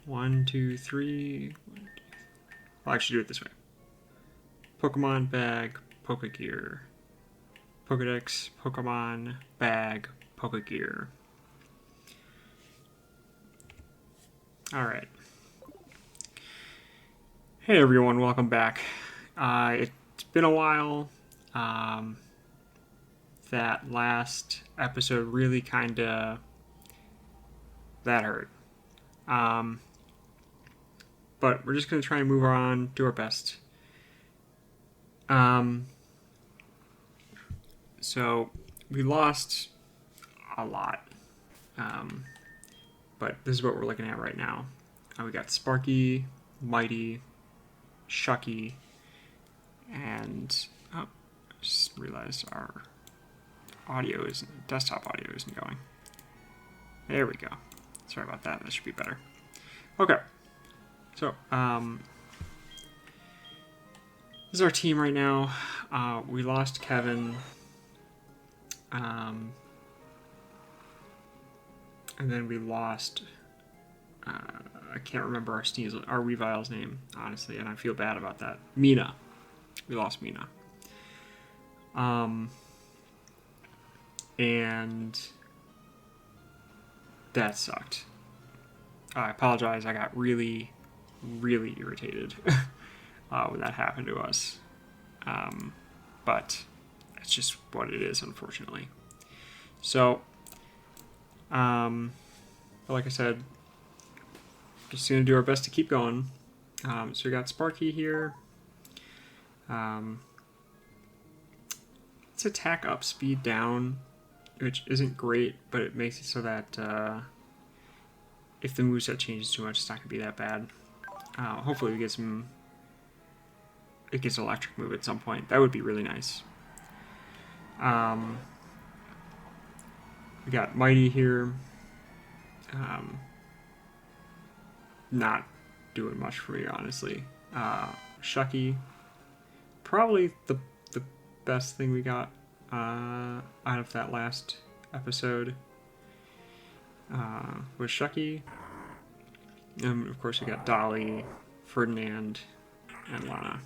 1, 2, 3. I'll actually do it this way. Pokemon bag, Pokegear. Pokedex, Pokemon bag, Pokegear. Alright. Hey everyone, welcome back. It's been a while. That last episode really kinda... that hurt. But we're just gonna try and move on, do our best. So we lost a lot. But this is what we're looking at right now. We got Sparky, Mighty, Shucky, and I just realized our desktop audio isn't going. There we go. Sorry about that. That should be better. Okay. So, this is our team right now. We lost Kevin. And then we lost, I can't remember our Weavile's name, honestly, and I feel bad about that. Mina. We lost Mina. And that sucked. I apologize, I got really, really irritated when that happened to us. But it's just what it is, unfortunately. So, like I said, just gonna do our best to keep going. So we got Sparky here. It's attack up, speed down, which isn't great, but it makes it so that if the moveset changes too much, it's not gonna be that bad. Hopefully we get it gets an electric move at some point. That would be really nice. We got Mighty here. Not doing much for me, honestly. Shucky, probably the best thing we got out of that last episode was Shucky. And of course we got Dolly, Ferdinand, and Lana.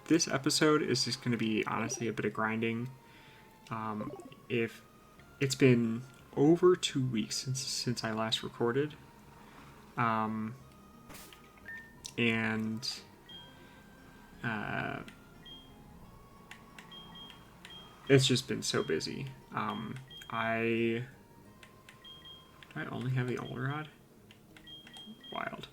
This episode is just going to be, honestly, a bit of grinding. If it's been over 2 weeks since I last recorded, and it's just been so busy. Do I only have the Olorod? Wild.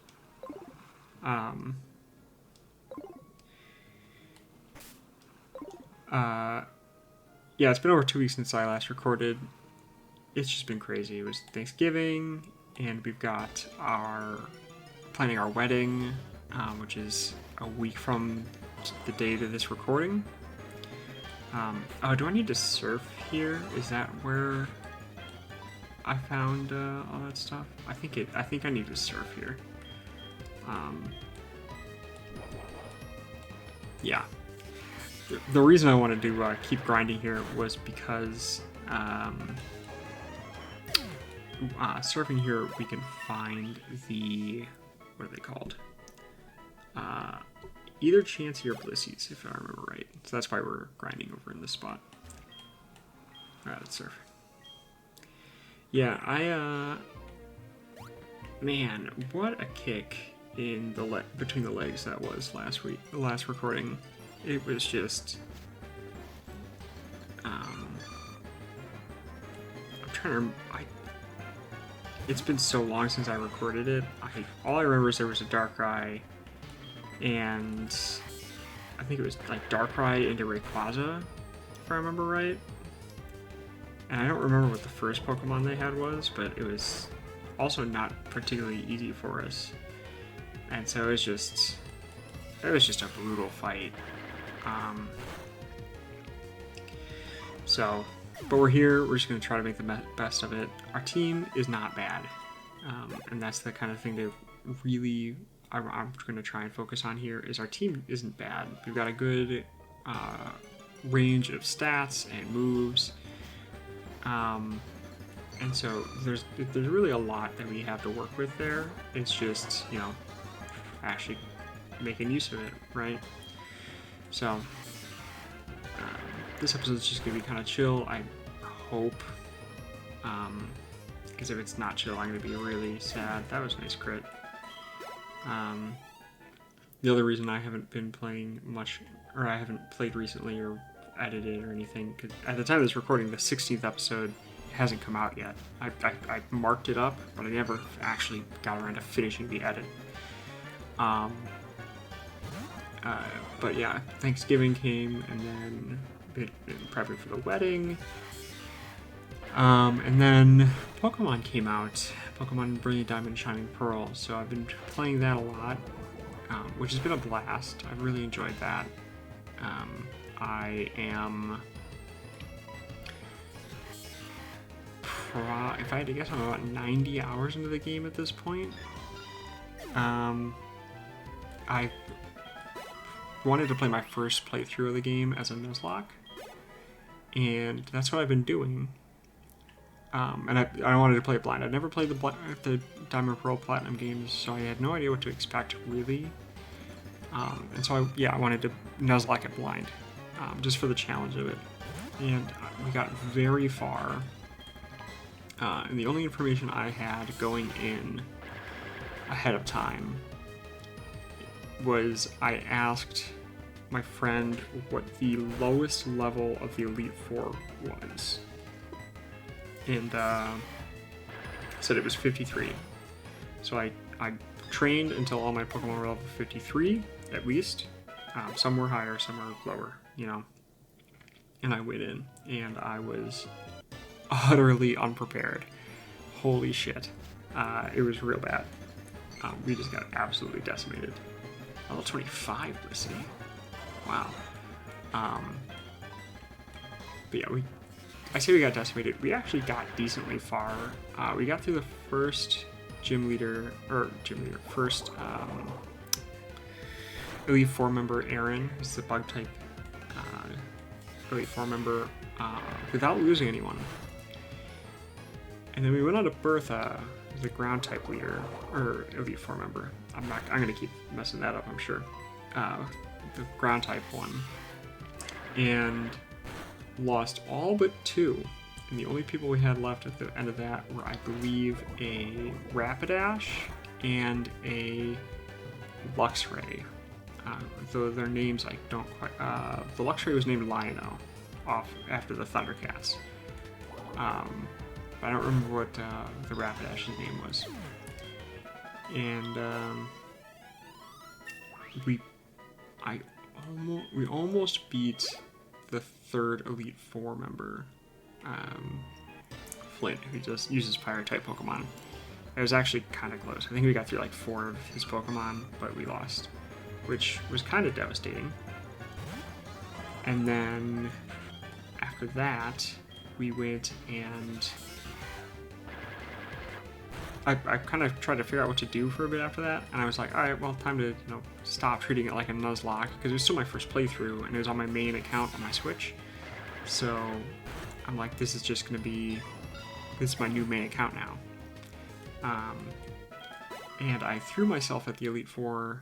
Yeah, it's been over 2 weeks since I last recorded. It's just been crazy. It was Thanksgiving, and we've got planning our wedding, which is a week from the date of this recording. Oh, do I need to surf here? Is that where I found all that stuff? I think I need to surf here. Yeah. The reason I wanted to keep grinding here was because surfing here we can find the, what are they called? Either Chansey or Blissey's, if I remember right. So that's why we're grinding over in this spot. Alright, let's surf. Yeah, man, what a kick in between the legs that was the last recording. It was just, I'm trying to, it's been so long since I recorded it. All I remember is there was a Darkrai, and I think it was like Darkrai into Rayquaza, if I remember right. And I don't remember what the first Pokemon they had was, but it was also not particularly easy for us. And so it was just a brutal fight. But we're here, we're just going to try to make the best of it. Our team is not bad, and that's the kind of thing that really I'm going to try and focus on here, is our team isn't bad. We've got a good range of stats and moves. And so there's really a lot that we have to work with there. It's just, you know, actually making use of it, right? So this episode is just gonna be kind of chill. I hope, because if it's not chill, I'm gonna be really sad. That was a nice crit. The other reason I haven't been playing much, or I haven't played recently or edited or anything, because at the time of this recording, the 16th episode hasn't come out yet. I marked it up, but I never actually got around to finishing the edit. But yeah, Thanksgiving came, and then been prepping for the wedding. And then Pokemon came out. Pokemon Brilliant Diamond Shining Pearl. So I've been playing that a lot, which has been a blast. I've really enjoyed that. I am... if I had to guess, I'm about 90 hours into the game at this point. I wanted to play my first playthrough of the game as a Nuzlocke, and that's what I've been doing. And I wanted to play it blind. I'd never played the Diamond Pearl Platinum games, so I had no idea what to expect, really. And so I wanted to Nuzlocke it blind, just for the challenge of it. And we got very far. And the only information I had going in ahead of time was I asked my friend what the lowest level of the Elite Four was. And said it was 53. So I trained until all my Pokemon were level 53, at least. Some were higher, some were lower, you know. And I went in, and I was utterly unprepared. Holy shit. It was real bad. We just got absolutely decimated. Level 25 Blissey. Wow. But yeah, I say we got decimated. We actually got decently far. We got through the first first Elite Four member, Aaron, who's the bug type Elite Four member, without losing anyone. And then we went on to Bertha, the ground type leader, or Elite Four member. I'm gonna keep messing that up, I'm sure. The ground type one. And lost all but two. And the only people we had left at the end of that were, I believe, a Rapidash and a Luxray. Though their names I don't quite... the Luxray was named Lion-O, after the Thundercats. But I don't remember what the Rapidash's name was. And we almost beat the third Elite Four member, Flint, who just uses Fire-type Pokemon. It was actually kind of close. I think we got through like 4 of his Pokemon, but we lost, which was kind of devastating. And then after that, we went and I kind of tried to figure out what to do for a bit after that, and I was like, all right, well, time to stop treating it like a Nuzlocke, because it was still my first playthrough, and it was on my main account on my Switch. So I'm like, this is my new main account now. And I threw myself at the Elite Four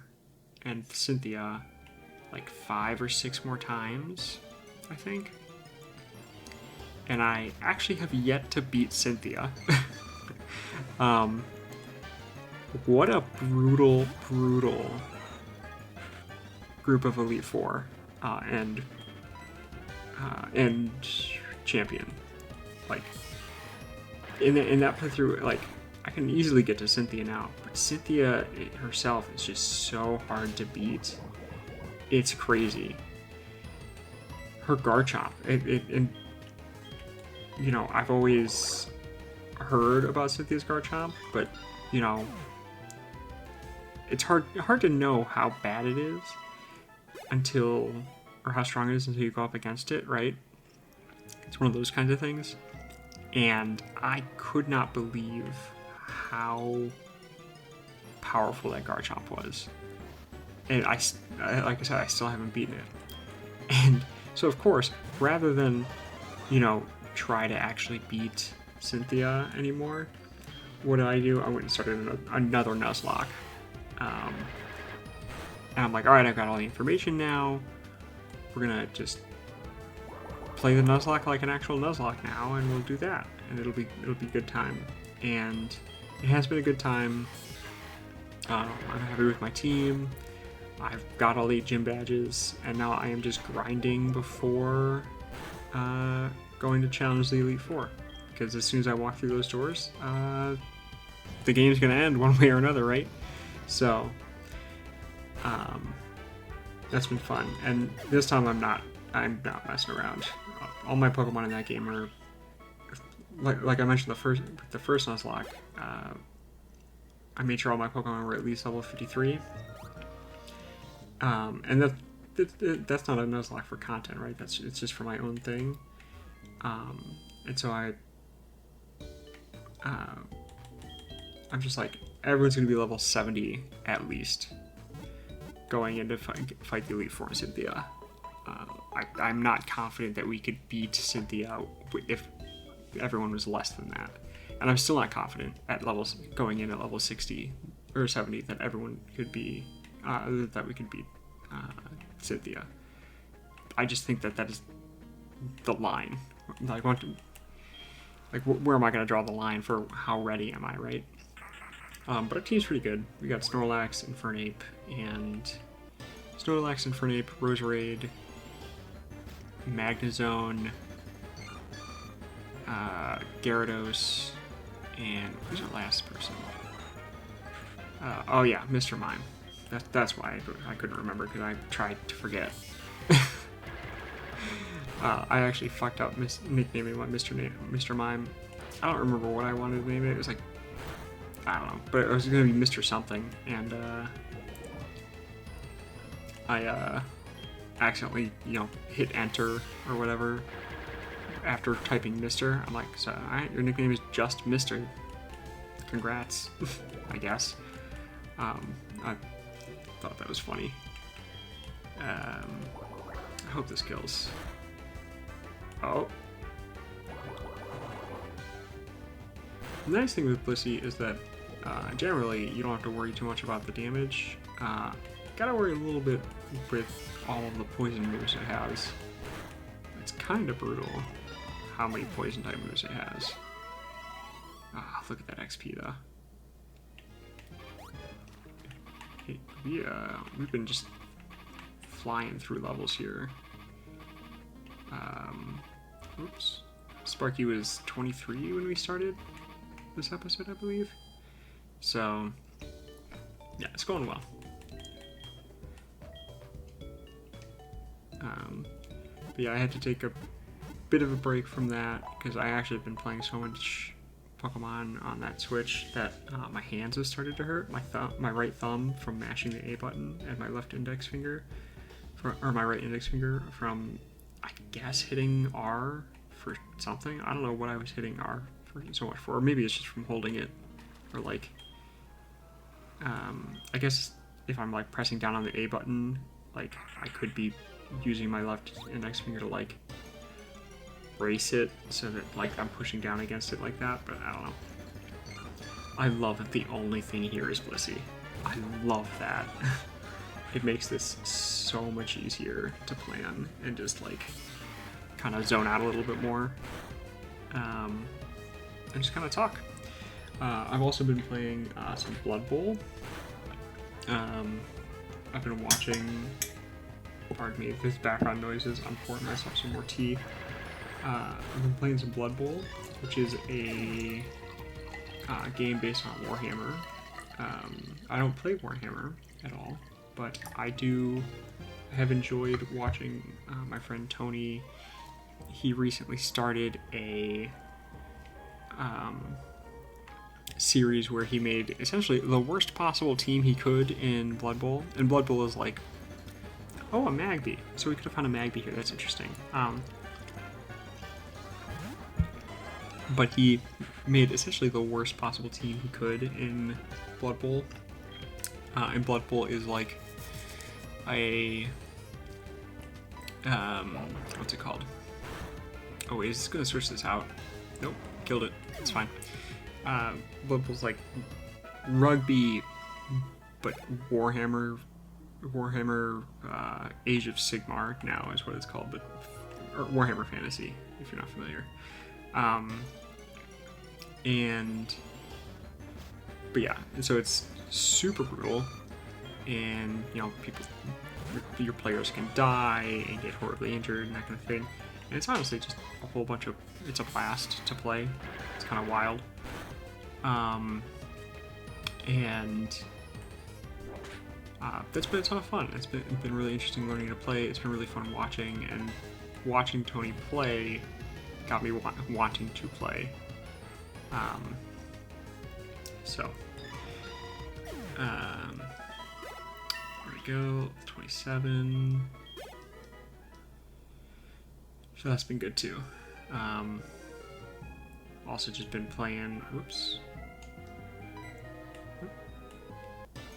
and Cynthia like 5 or 6 more times, I think. And I actually have yet to beat Cynthia. What a brutal group of Elite Four and champion. Like in that playthrough, like I can easily get to Cynthia now, but Cynthia herself is just so hard to beat. It's crazy. Her Garchomp, and I've always heard about Cynthia's Garchomp, but it's hard to know how bad it is or how strong it is until you go up against it, right? It's one of those kinds of things. And I could not believe how powerful that Garchomp was. And I like I said, I still haven't beaten it. And so of course, rather than, try to actually beat Cynthia anymore, what did I do? I went and started another Nuzlocke. And I'm like, alright, I've got all the information now. We're gonna just play the Nuzlocke like an actual Nuzlocke now, and we'll do that. And it'll be good time. And it has been a good time. I'm happy with my team. I've got all 8 gym badges, and now I am just grinding before going to challenge the Elite Four. Because as soon as I walk through those doors, the game's gonna end one way or another, right? So that's been fun. And this time I'm not messing around. All my Pokemon in that game are like I mentioned the first Nuzlocke. I made sure all my Pokemon were at least level 53. And that's not a Nuzlocke for content, right? It's just for my own thing. And so I'm just like, everyone's going to be level 70 at least going in to fight the Elite Four and Cynthia. I'm not confident that we could beat Cynthia if everyone was less than that. And I'm still not confident at levels going in at level 60 or 70 that everyone could be, that we could beat Cynthia. I just think that is the line. Like, where am I going to draw the line for how ready am I, right? But our team's pretty good. We got Snorlax, Infernape, and Roserade, Magnezone, Gyarados, and who's our last person? Oh yeah, Mr. Mime. That's why I couldn't remember, because I tried to forget. I actually fucked up nicknaming my Mr. Mime. I don't remember what I wanted to name it. It was like, I don't know, but it was gonna be Mr. something, and I accidentally, hit enter or whatever after typing Mr. I'm like, so alright, your nickname is just Mr. Congrats, I guess. I thought that was funny. I hope this kills. Oh. The nice thing with Blissey is that generally you don't have to worry too much about the damage. Gotta worry a little bit with all of the poison moves it has. It's kind of brutal how many poison type moves it has. Look at that XP though. We've been just flying through levels here. Oops. Sparky was 23 when we started this episode, I believe. So, yeah, it's going well. But yeah, I had to take a bit of a break from that because I actually have been playing so much Pokemon on that Switch that my hands have started to hurt. My right thumb from mashing the A button, and my left index finger, my right index finger from, I guess, hitting R for something. I don't know what I was hitting R for so much for, or maybe it's just from holding it, or like, I guess if I'm like pressing down on the A button, like I could be using my left index finger to like brace it so that like I'm pushing down against it like that, but I don't know. I love that the only thing here is Blissey. I love that. It makes this so much easier to plan and just like kind of zone out a little bit more and just kind of talk. I've also been playing some Blood Bowl. I've been watching, pardon me if there's background noises, I'm pouring myself some more tea. I've been playing some Blood Bowl, which is a game based on Warhammer. I don't play Warhammer at all, but I have enjoyed watching my friend Tony. He recently started a series where he made essentially the worst possible team he could in Blood Bowl. And Blood Bowl is like, oh, a Magby. So we could have found a Magby here. That's interesting. But he made essentially the worst possible team he could in Blood Bowl. And Blood Bowl is like a what's it called? Oh wait, is this gonna switch this out? Nope. killed it. It's fine. What was like rugby, but Warhammer Age of Sigmar now is what it's called, but or Warhammer Fantasy if you're not familiar. But yeah, so it's super brutal, and you know, your players can die and get horribly injured and that kind of thing. And it's honestly just a whole bunch of, it's a blast to play. It's kind of wild. That's been a ton of fun. It's been really interesting learning to play. It's been really fun watching, and watching Tony play got me wanting to play. There we go, 27. So that's been good too. Also just been playing, whoops.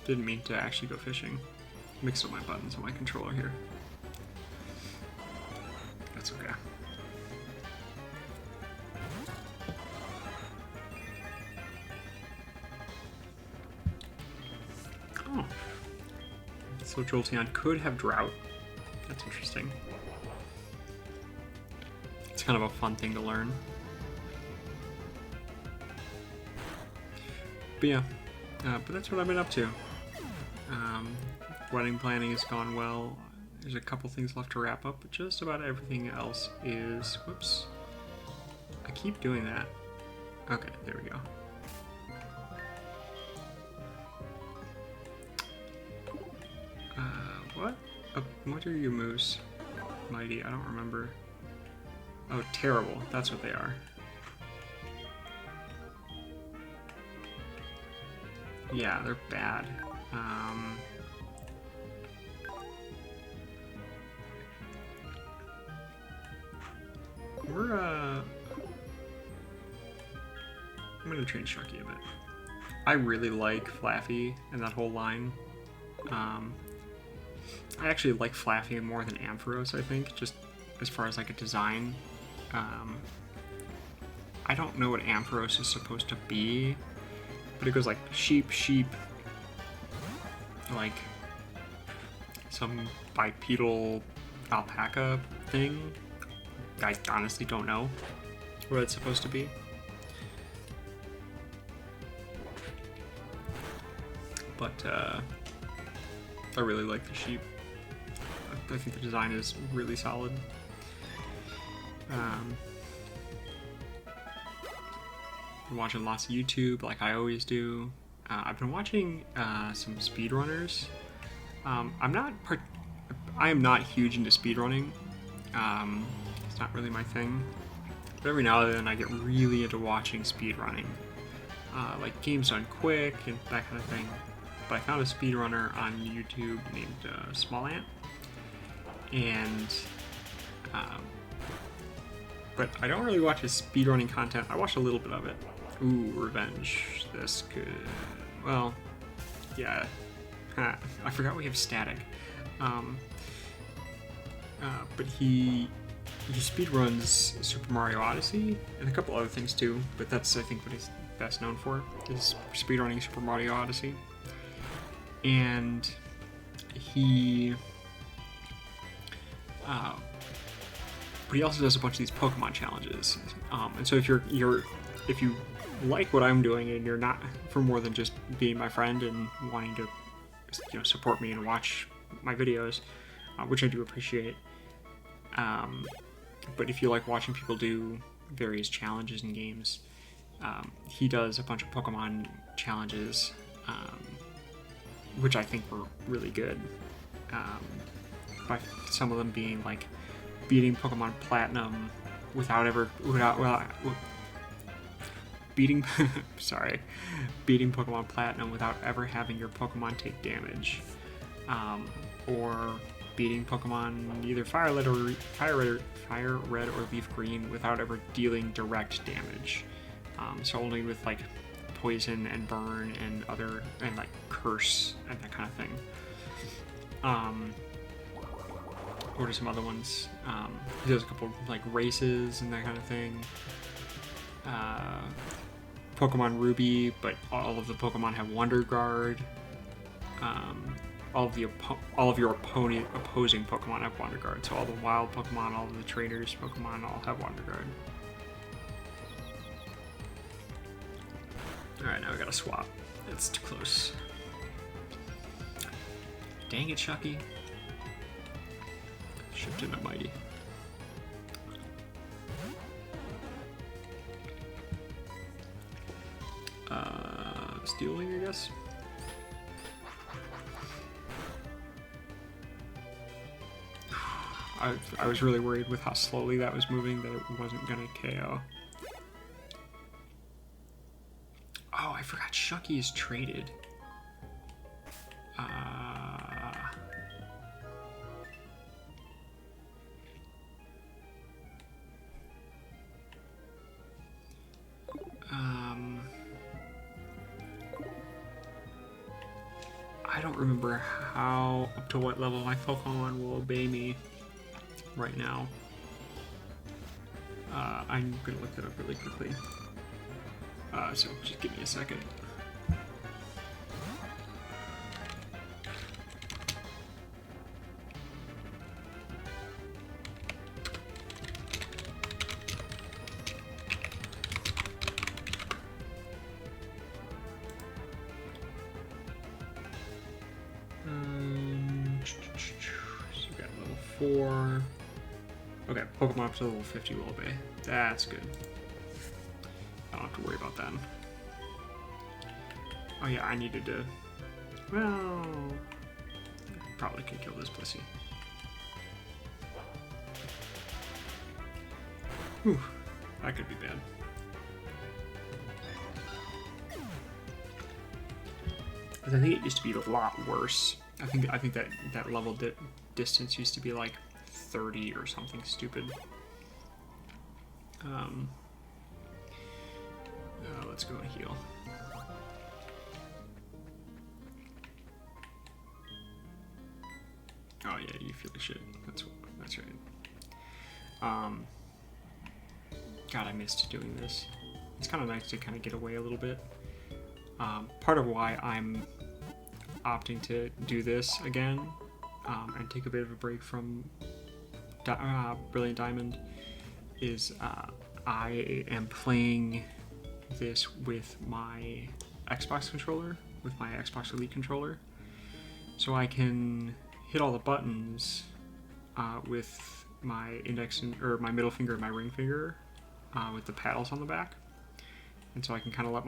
Didn't mean to actually go fishing. Mixed up my buttons on my controller here. That's okay. Oh. So Jolteon could have Drought. That's interesting. It's kind of a fun thing to learn. But yeah, but that's what I've been up to. Wedding planning has gone well. There's a couple things left to wrap up, but just about everything else is... Whoops. I keep doing that. Okay, there we go. What? What are your moves? Mighty, I don't remember. Oh, terrible. That's what they are. Yeah, they're bad. I'm gonna train Shucky a bit. I really like Flaffy and that whole line. I actually like Flaffy more than Ampharos, I think, just as far as like a design. I don't know what Ampharos is supposed to be, but it goes like sheep, like some bipedal alpaca thing. I honestly don't know what it's supposed to be. But I really like the sheep. I think the design is really solid. Been watching lots of YouTube, like I always do. I've been watching some speedrunners. I am not huge into speedrunning. It's not really my thing. But every now and then I get really into watching speedrunning. Like games done quick and that kind of thing. But I found a speedrunner on YouTube named Small Ant. And but I don't really watch his speedrunning content. I watch a little bit of it. Ooh, revenge. This could... Well, yeah. I forgot we have static. But he speedruns Super Mario Odyssey and a couple other things too. But that's, I think, what he's best known for, is speedrunning Super Mario Odyssey. And he... but he also does a bunch of these Pokemon challenges. And so if you like what I'm doing and you're not for more than just being my friend and wanting to, you know, support me and watch my videos, which I do appreciate. But if you like watching people do various challenges in games, he does a bunch of Pokemon challenges, which I think were really good. By some of them being like beating Pokemon Platinum beating Pokemon Platinum without ever having your Pokemon take damage, or beating Pokemon either Fire Red or Leaf Green without ever dealing direct damage. So only with like poison and burn and like curse and that kind of thing. What are some other ones? He does a couple like races and that kind of thing. Pokemon Ruby, but all of the Pokemon have Wonder Guard. All of your opposing Pokemon have Wonder Guard. So all the wild Pokemon, all of the trainers Pokemon all have Wonder Guard. Alright, now we gotta swap. It's too close. Dang it, Chucky. Shift into Mighty. Stealing, I guess. I was really worried with how slowly that was moving that it wasn't gonna KO. Oh, I forgot Chucky is traded. I don't remember how up to what level my Pokemon will obey me right now. I'm gonna look that up really quickly. So just give me a second. So we got level 4. Okay, Pokemon up to level 50 will obey. That's good. I don't have to worry about that. Oh yeah, I needed to... Well... Probably could kill this pussy. Whew, that could be bad. Because I think it used to be a lot worse. I think that level distance used to be like 30 or something stupid. Let's go and heal. Oh yeah, you feel the shit. That's right. God, I missed doing this. It's kind of nice to kind of get away a little bit. Part of why I'm opting to do this again and take a bit of a break from Brilliant Diamond is I am playing this with my Xbox controller, with my Xbox Elite controller, so I can hit all the buttons with my index or my middle finger and my ring finger with the paddles on the back, and so I can kind of let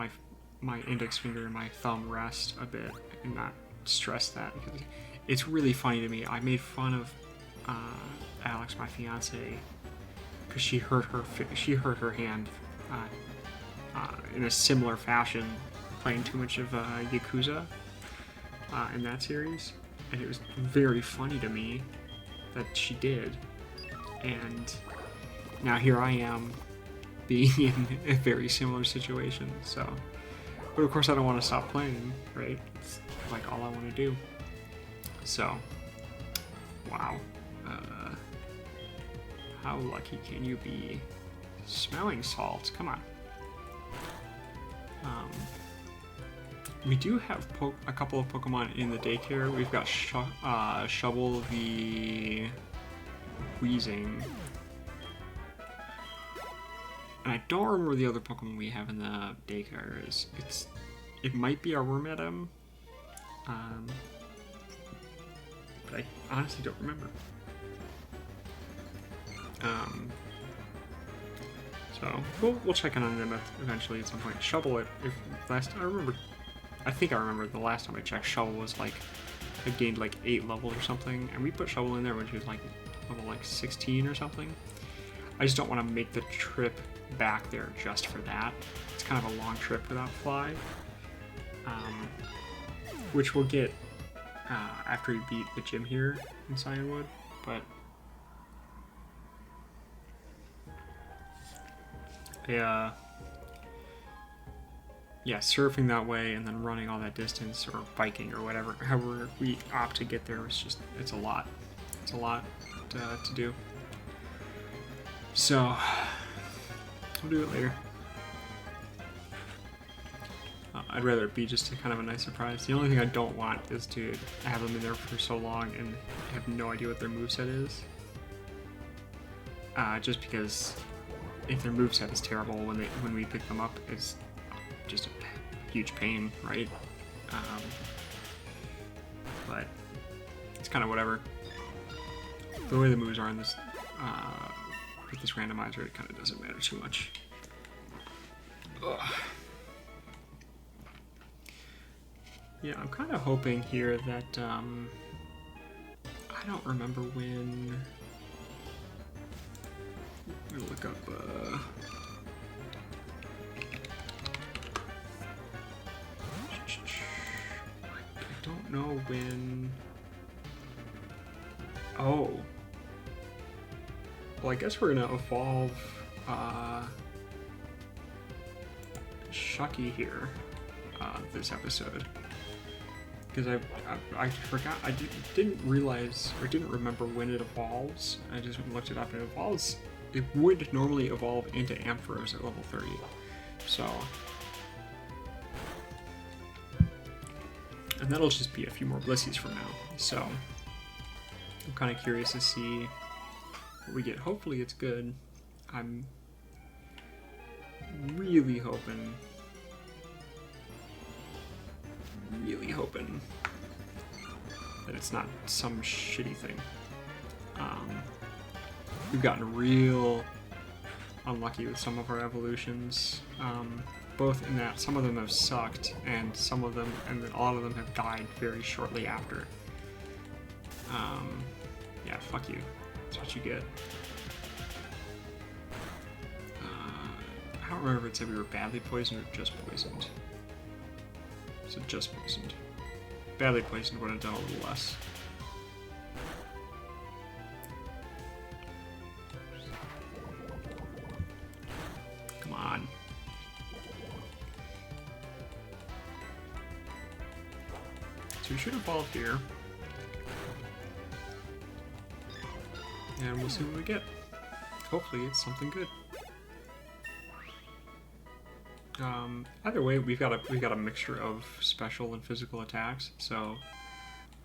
my index finger and my thumb rest a bit and not stress that, because it's really funny to me. I made fun of Alex, my fiance, because she hurt her hand in a similar fashion playing too much of Yakuza in that series, and it was very funny to me that she did, and now here I am being in a very similar situation. So, but of course I don't want to stop playing, right? It's like all I want to do. So, wow. How lucky can you be? Smelling salts, come on. We do have a couple of Pokemon in the daycare. We've got Shovel the Wheezing. And I don't remember the other Pokemon we have in the daycare is. It might be our Wormadam. But I honestly don't remember. So we'll check in on them eventually at some point. Shovel, I think I remember the last time I checked, Shovel was like, I gained like 8 levels or something, and we put Shovel in there when she was like level like 16 or something. I just don't want to make the trip back there just for that. It's kind of a long trip for that fly, which we'll get after we beat the gym here in Cyanwood, but yeah, surfing that way and then running all that distance, or biking or whatever, however we opt to get there, it's a lot. It's a lot to do. So we'll do it later. I'd rather it be just kind of a nice surprise. The only thing I don't want is to have them in there for so long and have no idea what their moveset is. Just because if their moveset is terrible when we pick them up, it's just a huge pain, right? But it's kind of whatever. The way the moves are in this with this randomizer, it kind of doesn't matter too much. Ugh. Yeah, I'm kind of hoping here that I don't remember when. Let me look up. I don't know when. Oh. Well, I guess we're gonna evolve Shucky here this episode. Because I forgot, I didn't realize, or didn't remember when it evolves. I just looked it up and it evolves. It would normally evolve into Ampharos at level 30. So. And that'll just be a few more Blissies from now. So. I'm kind of curious to see what we get. Hopefully it's good. I'm really hoping that it's not some shitty thing. We've gotten real unlucky with some of our evolutions, both in that some of them have sucked, and some of them, and then a lot of them have died very shortly after. Yeah, fuck you. That's what you get. I don't remember if it said we were badly poisoned or just poisoned. So just poisoned. Badly poisoned would have done a little less. Come on. So we should evolve here. And we'll see what we get. Hopefully it's something good. Either way, we've got a mixture of special and physical attacks. So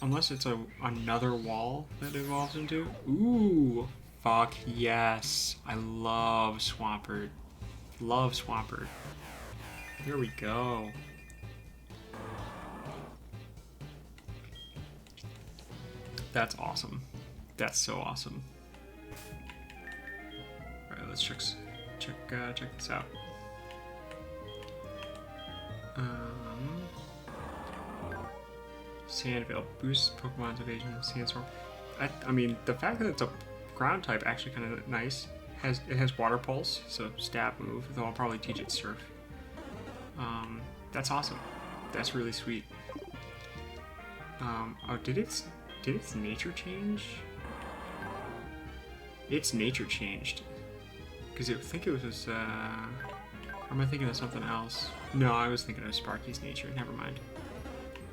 unless it's another wall that it evolves into, ooh, fuck yes! I love Swampert. Love Swampert. Here we go. That's awesome. That's so awesome. All right, let's check this out. Sandvale boosts Pokemon's evasion. Sandstorm. I mean, the fact that it's a ground type actually kind of nice. It has Water Pulse, so stab move. Though I'll probably teach it Surf. That's awesome. That's really sweet. Oh, did its nature change? Its nature changed. Because I think it was. Or am I thinking of something else? No, I was thinking of Sparky's nature. Never mind.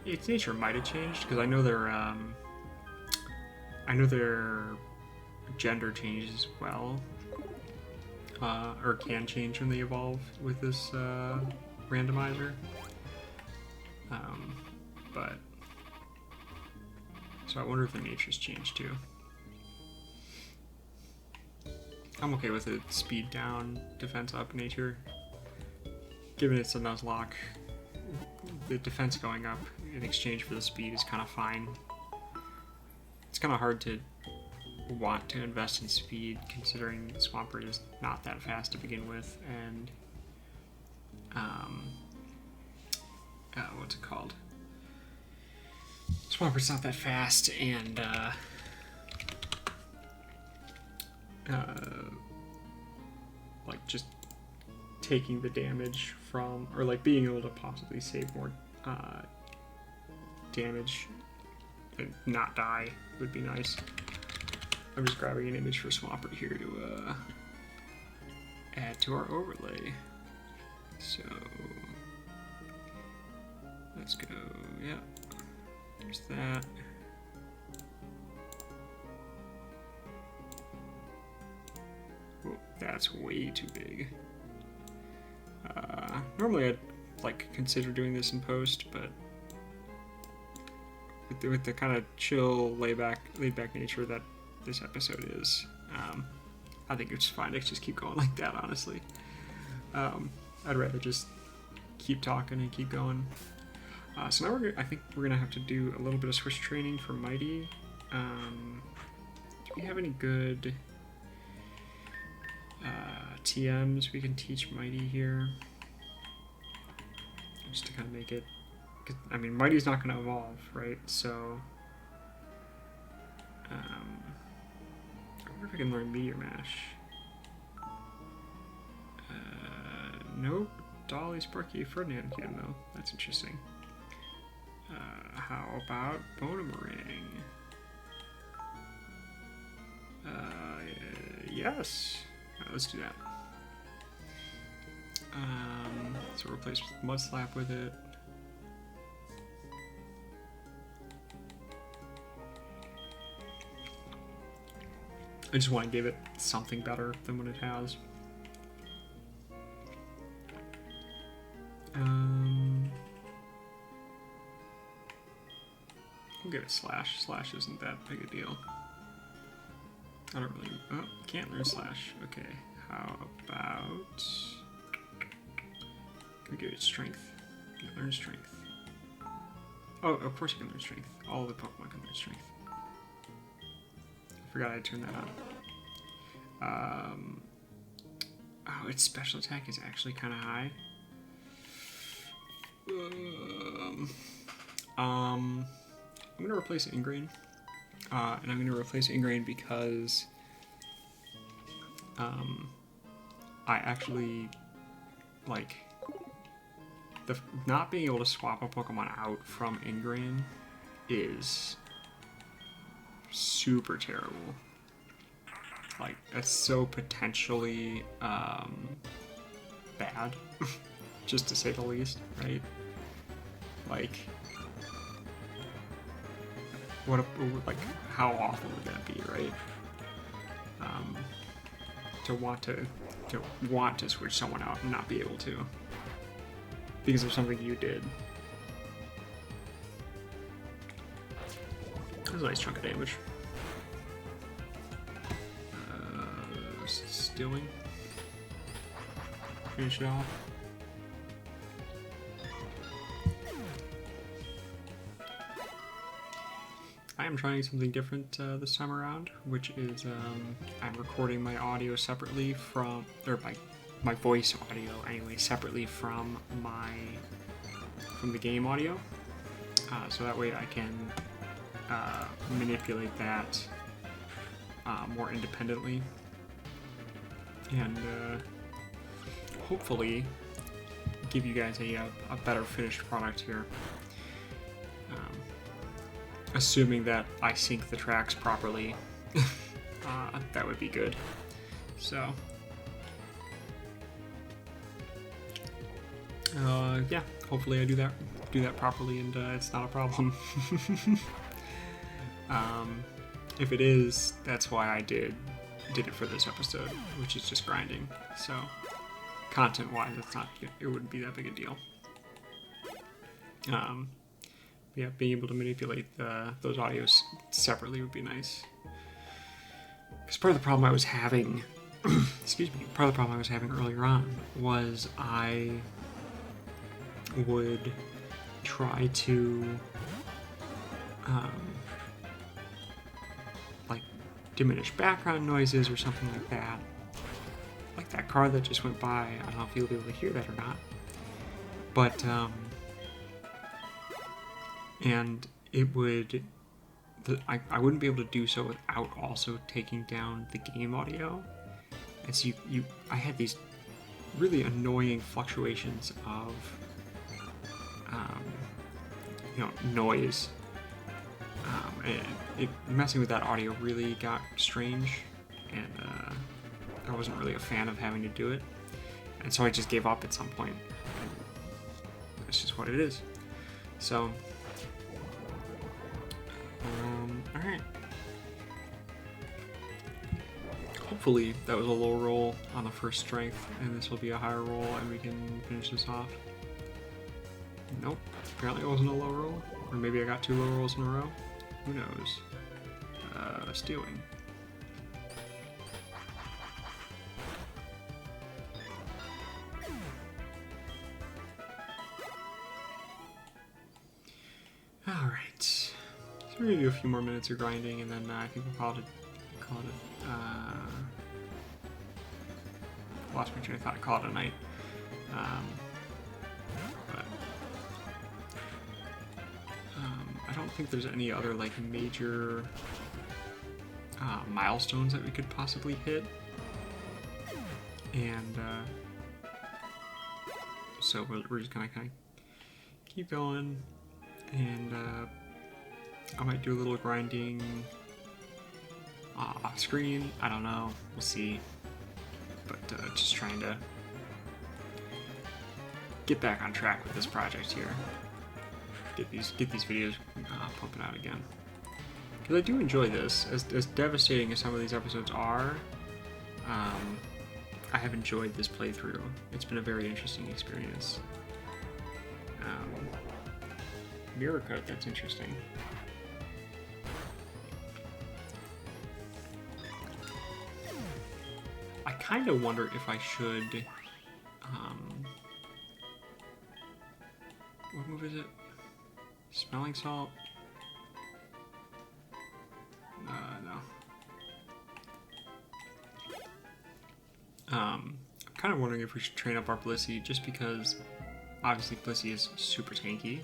Its nature might have changed because I know their gender changes as well, or can change when they evolve with this randomizer. But so I wonder if their nature's changed too. I'm okay with it. Speed down, defense up nature. Given it's a Nuzlocke, the defense going up in exchange for the speed is kind of fine. It's kind of hard to want to invest in speed considering Swampert is not that fast to begin with, and what's it called? Swampert's not that fast, and like just taking the damage from, or like being able to possibly save more damage and not die would be nice. I'm just grabbing an image for Swampert here to add to our overlay. So let's go, yeah, there's that. Whoa, that's way too big. Normally I'd like consider doing this in post, but with the kind of chill, laid back nature that this episode is, I think it's fine to just keep going like that, honestly. I'd rather just keep talking and keep going. So now I think we're gonna have to do a little bit of switch training for Mighty. Do we have any good TMs we can teach Mighty here? Just to kind of make it, I mean, Mighty's not going to evolve, right? So, I wonder if I can learn Meteor Mash. Nope. Dolly, Sparky, Ferdinand can, though. That's interesting. How about Bonemerang? Yes. Let's do that. So replace Mud Slap with it. I just want to give it something better than what it has. We'll give it Slash. Slash isn't that big a deal. I don't really... Oh, can't learn Slash. Okay, how about... Can we give it Strength? Can it learn Strength? Oh, of course you can learn Strength. All the Pokemon can learn Strength. I forgot I turned that on. Oh, its special attack is actually kind of high. I'm going to replace Ingrain. And I'm going to replace Ingrain because I actually like not being able to swap a Pokemon out from Ingrain is super terrible. Like, that's so potentially bad, just to say the least, right? Like, how awful would that be, right? To want to switch someone out and not be able to because of something you did. That's a nice chunk of damage. Stealing. Finish it off. I am trying something different this time around, which is I'm recording my audio separately from, or my voice audio anyway, separately from the game audio, so that way I can manipulate that more independently, and hopefully give you guys a better finished product here. Assuming that I sync the tracks properly, that would be good. So, yeah, hopefully I do that properly, and it's not a problem. If it is, that's why I did it for this episode, which is just grinding. So, content-wise, it wouldn't be that big a deal. Yeah, being able to manipulate those audios separately would be nice. Because part of the problem I was having, part of the problem I was having earlier on was I would try to, like, diminish background noises or something like that. Like that car that just went by, I don't know if you'll be able to hear that or not. But, and it would, I wouldn't be able to do so without also taking down the game audio. And so I had these really annoying fluctuations of, noise. And messing with that audio really got strange, and I wasn't really a fan of having to do it. And so I just gave up at some point. And that's just what it is. So, alright. Hopefully that was a low roll on the first strength, and this will be a higher roll, and we can finish this off. Nope. Apparently it wasn't a low roll. Or maybe I got 2 low rolls in a row. Who knows? Stealing. Alright. So we're gonna do a few more minutes of grinding and then I think we'll call it lost my train of thought, call it a night. But I don't think there's any other like major milestones that we could possibly hit, and so we're just gonna kind of keep going, and I might do a little grinding off screen. I don't know. We'll see. But just trying to get back on track with this project here. Get these videos pumping out again. Because I do enjoy this. As devastating as some of these episodes are, I have enjoyed this playthrough. It's been a very interesting experience. Mirror cut, that's interesting. I kind of wonder if I should, what move is it? Smelling salt? No. I'm kind of wondering if we should train up our Blissey, just because obviously Blissey is super tanky,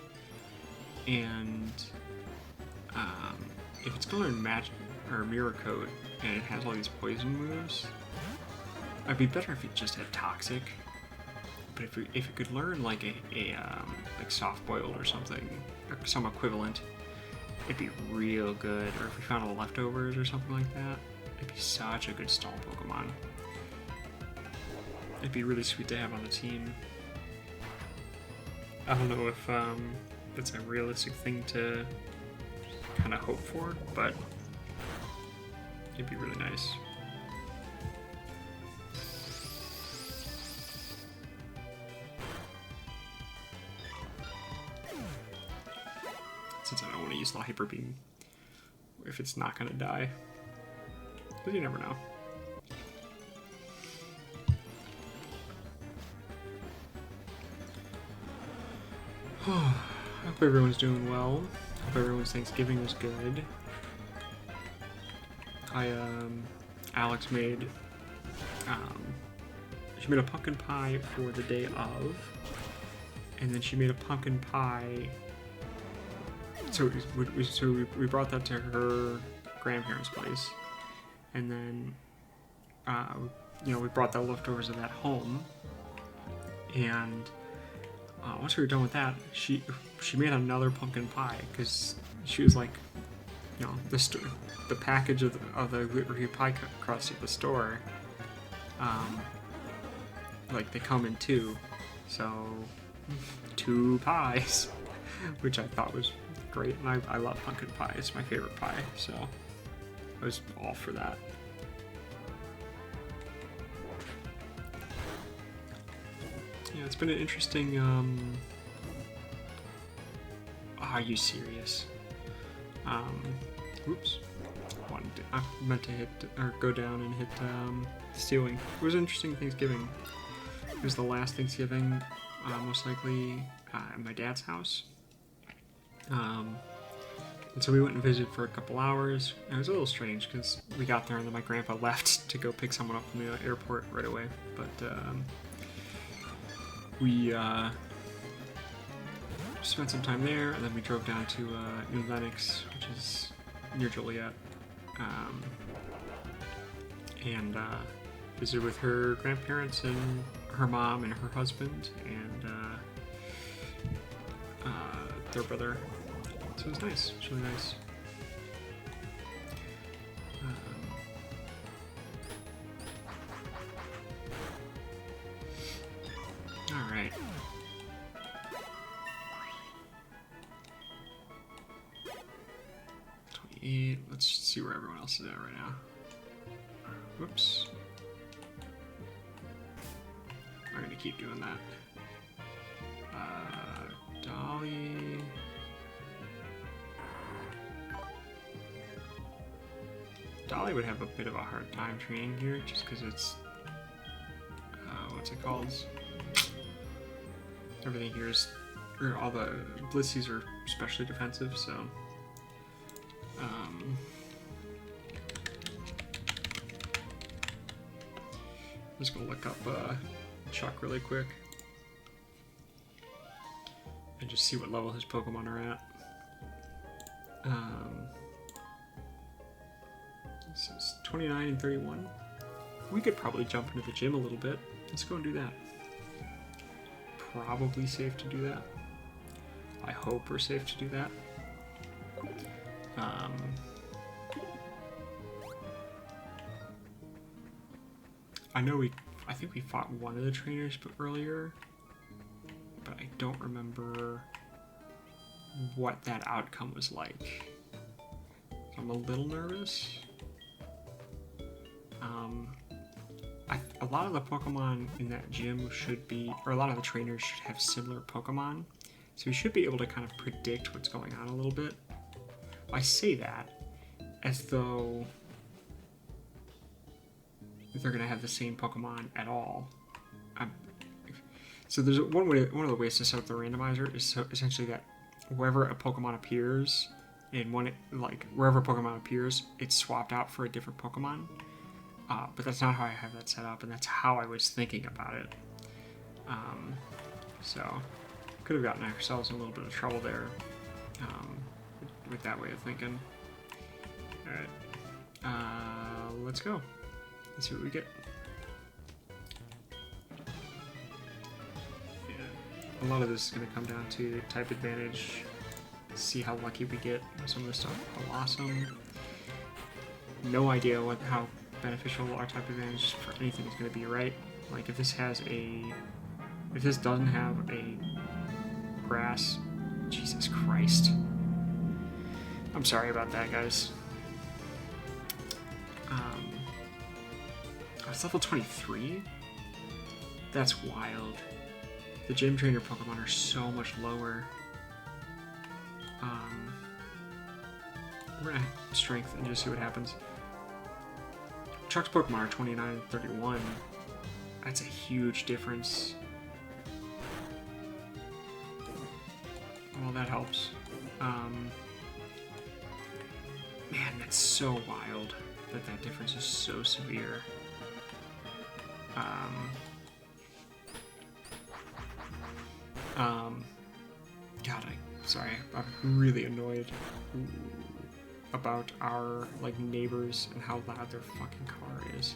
and if it's gonna learn magic or mirror code and it has all these poison moves, it'd be better if it just had toxic. But if it could learn like like soft boiled or something, or some equivalent, it'd be real good. Or if we found all leftovers or something like that, it'd be such a good stall Pokemon. It'd be really sweet to have on the team. I don't know if that's a realistic thing to kind of hope for, but it'd be really nice. Since I don't want to use the Hyper Beam if it's not going to die. Because you never know. I hope everyone's doing well. Hope everyone's Thanksgiving was good. Alex made, she made a pumpkin pie for the day of, and then she made a pumpkin pie. So we brought that to her grandparents' place, and then we brought the leftovers of that home, and once we were done with that, she made another pumpkin pie, because she was like, the package of the gluten-free pie crust at the store, like they come in 2, so 2 pies, which I thought was great, and I love pumpkin pie. It's my favorite pie, so I was all for that. Yeah, it's been an interesting, are you serious? Oops. I meant to hit, or go down and hit, stealing. It was an interesting Thanksgiving. It was the last Thanksgiving, most likely, at my dad's house. And so we went and visited for a couple hours. It was a little strange because we got there and then my grandpa left to go pick someone up from the airport right away. But we spent some time there, and then we drove down to New Lenox, which is near Joliet, and visited with her grandparents and her mom and her husband and their brother. So it was nice. It was really nice. All right. Let's see where everyone else is at right now. Whoops. I'm gonna keep doing that. Dom. Dolly would have a bit of a hard time training here, just because it's what's it called? Everything here is, or all the Blitzies are especially defensive, so. I'm just gonna look up Chuck really quick and just see what level his Pokemon are at. This is 29 and 31. We could probably jump into the gym a little bit. Let's go and do that. Probably safe to do that. I hope we're safe to do that. I think we fought one of the trainers earlier, but I don't remember what that outcome was like. So I'm a little nervous. A lot of the Pokemon in that gym should be, or a lot of the trainers should have similar Pokemon, so we should be able to kind of predict what's going on a little bit. I say that as though they're going to have the same Pokemon at all. So there's one of the ways to set up the randomizer is essentially that wherever a Pokemon appears, wherever a Pokemon appears, it's swapped out for a different Pokemon. But that's not how I have that set up, and that's how I was thinking about it. So could have gotten ourselves in a little bit of trouble there with that way of thinking. All right, let's go. Let's see what we get. Yeah. A lot of this is going to come down to type advantage. See how lucky we get with some of this stuff. Blossom. No idea how beneficial our type advantage for anything is going to be, right? Like if this doesn't have a grass, Jesus Christ. I'm sorry about that, guys. It's level 23? That's wild. The gym trainer Pokemon are so much lower. We're gonna strength and just see what happens. Chuck's Pokemon are 29 and 31. That's a huge difference. Well, that helps. Man, that's so wild that difference is so severe. God, I'm really annoyed about our neighbors and how loud their fucking car is.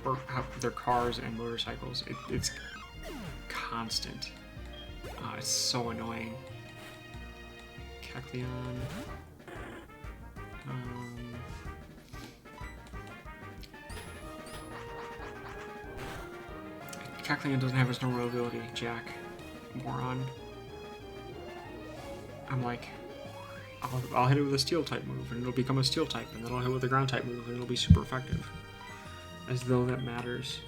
Or how their cars and motorcycles. It's constant. It's so annoying. Kecleon. Kecleon doesn't have his normal ability, Jack. Moron. I'm like, I'll hit it with a steel type move and it'll become a steel type, and then I'll hit it with a ground type move and it'll be super effective. As though that matters.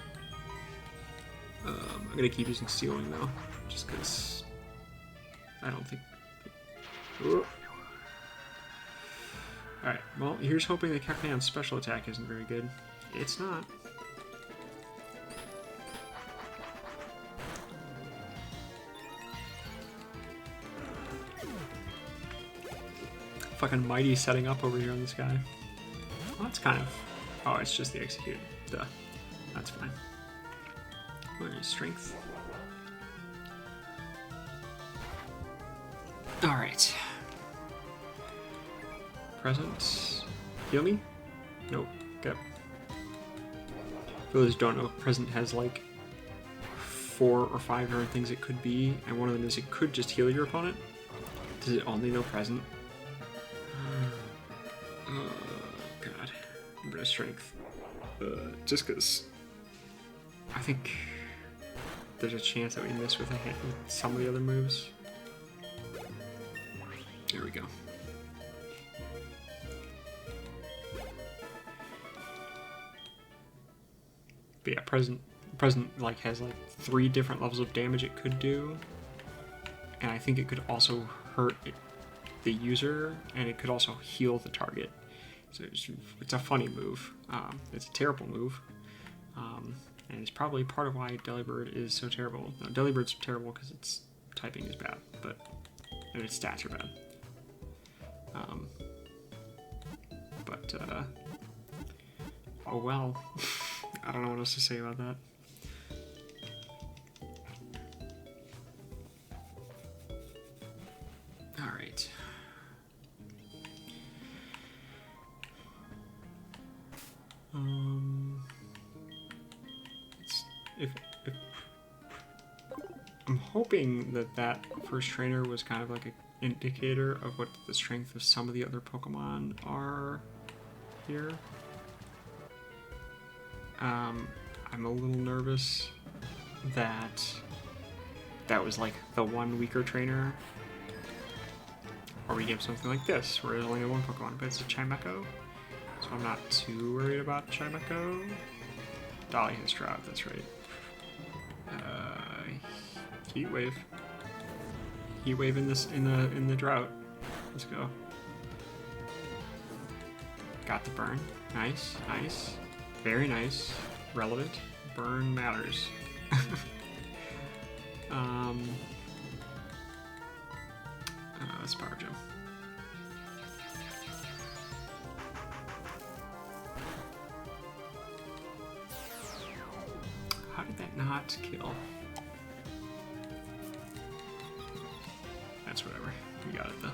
I'm gonna keep using stealing though, just because I don't think. Alright, well, here's hoping that Kecleon's special attack isn't very good. It's not. Fucking Mighty setting up over here on this guy. Well, that's kind of... Oh, it's just the execute. Duh. That's fine. Where's strength? Alright. Present. Heal me? Nope. Okay. For those who don't know, present has 4 or 5 different things it could be, and one of them is it could just heal your opponent. Does it only know present? Oh, God. I'm gonna strength. Just because I think there's a chance that we miss with some of the other moves. There we go. But yeah, present has 3 different levels of damage it could do, and I think it could also hurt the user, and it could also heal the target. So it's a funny move. It's a terrible move. And it's probably part of why Delibird is so terrible. No, Delibird's terrible because its typing is bad, and its stats are bad. Oh well. I don't know what else to say about that. Alright. If I'm hoping that first trainer was kind of like an indicator of what the strength of some of the other Pokemon are here. I'm a little nervous that was like the one weaker trainer. Or we get something like this, where there's only one Pokemon, but it's a Chimecho. So I'm not too worried about Chimecho. Dolly has Drought, that's right. Heat Wave. Heat Wave in the Drought. Let's go. Got the burn. Nice, nice. Very nice. Relevant. Burn matters. Let's Power Gem. How did that not kill? That's whatever. We got it though.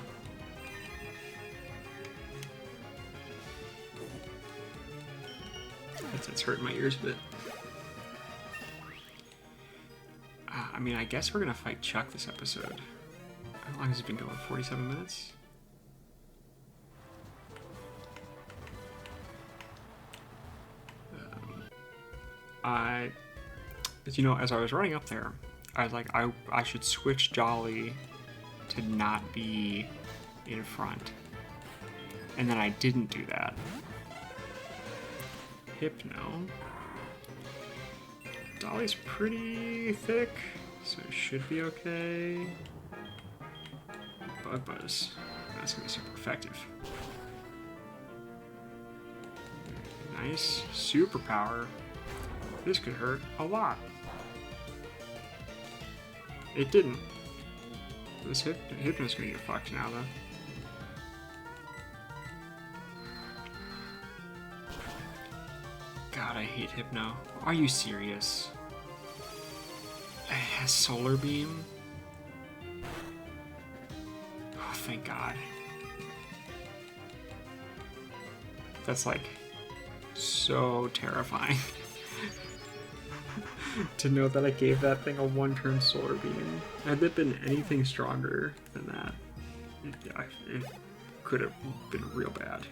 It's hurting my ears a bit. I mean, I guess we're gonna fight Chuck this episode. How long has it been going? 47 minutes? As I was running up there, I was like, I should switch Jolly to not be in front. And then I didn't do that. Hypno. Dolly's pretty thick, so it should be okay. Bug Buzz. That's gonna be super effective. Nice. Superpower. This could hurt a lot. It didn't. This Hypno's gonna get fucked now, though. God, I hate Hypno. Are you serious? It has Solar Beam? Oh, thank God. That's like so terrifying. To know that I gave that thing a one-turn Solar Beam. Had it been anything stronger than that, it could have been real bad.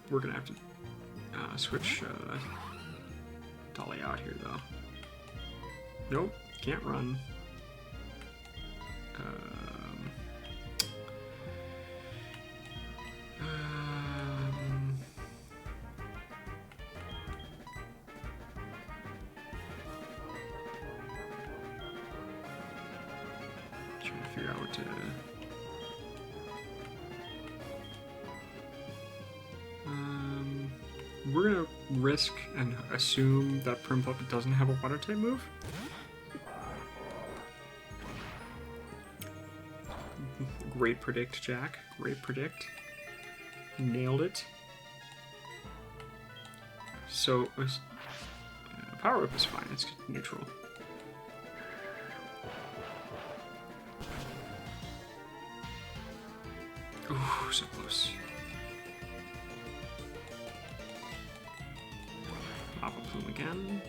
We're gonna have to switch Dolly out here, though. Nope, can't run. Trying to figure out what to. We're gonna risk and assume that Primpup doesn't have a water type move. Great predict, Jack. Great predict. Nailed it. So, Power Whip is fine. It's neutral. Ooh, so close. Lava Plume again.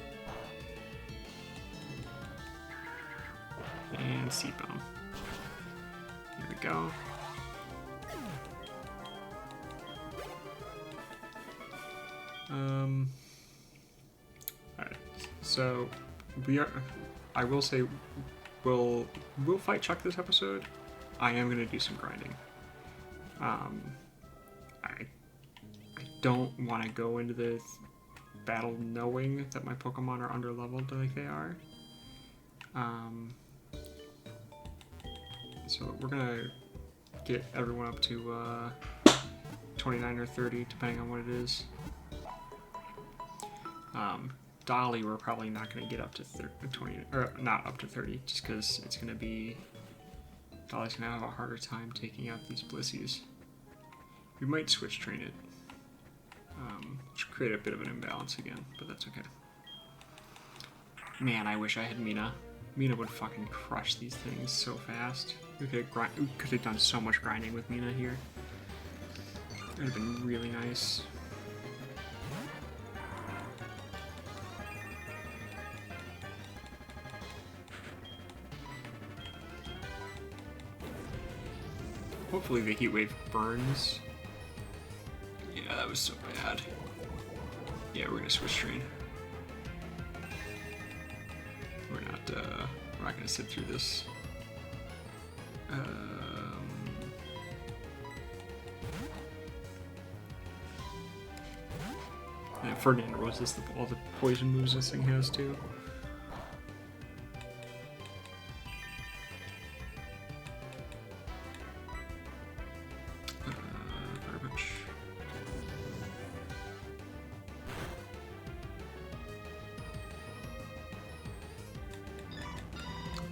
And Seed Bomb. Here we go. Alright, so I will say we'll fight Chuck this episode. I am gonna do some grinding. I don't want to go into this battle knowing that my Pokemon are underleveled like they are. So we're gonna get everyone up to 29 or 30, depending on what it is. Dolly, we're probably not going to get up to 20, or not up to 30, just because it's going to be... Dolly's going to have a harder time taking out these Blissies. We might switch train it. Which create a bit of an imbalance again, but that's okay. Man, I wish I had Mina. Mina would fucking crush these things so fast. We could have done so much grinding with Mina here. That would have been really nice. Hopefully the heat wave burns. Yeah, that was so bad. Yeah, we're gonna switch train. We're not gonna sit through this. Yeah, Ferdinand Roses all the poison moves this thing has too. Fire punch.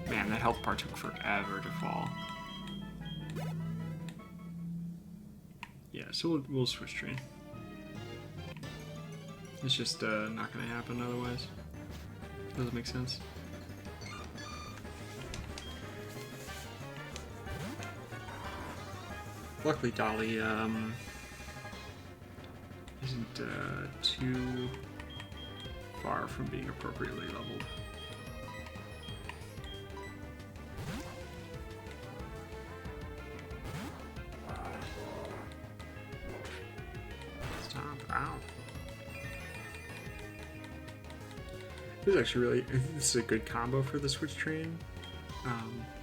Man, that health bar took forever to fall. Yeah, so we'll switch train. It's just not gonna happen otherwise. Doesn't make sense. Luckily, Dolly isn't too far from being appropriately leveled. Stop! Ow! This is actually really, I think this is a good combo for the switch train,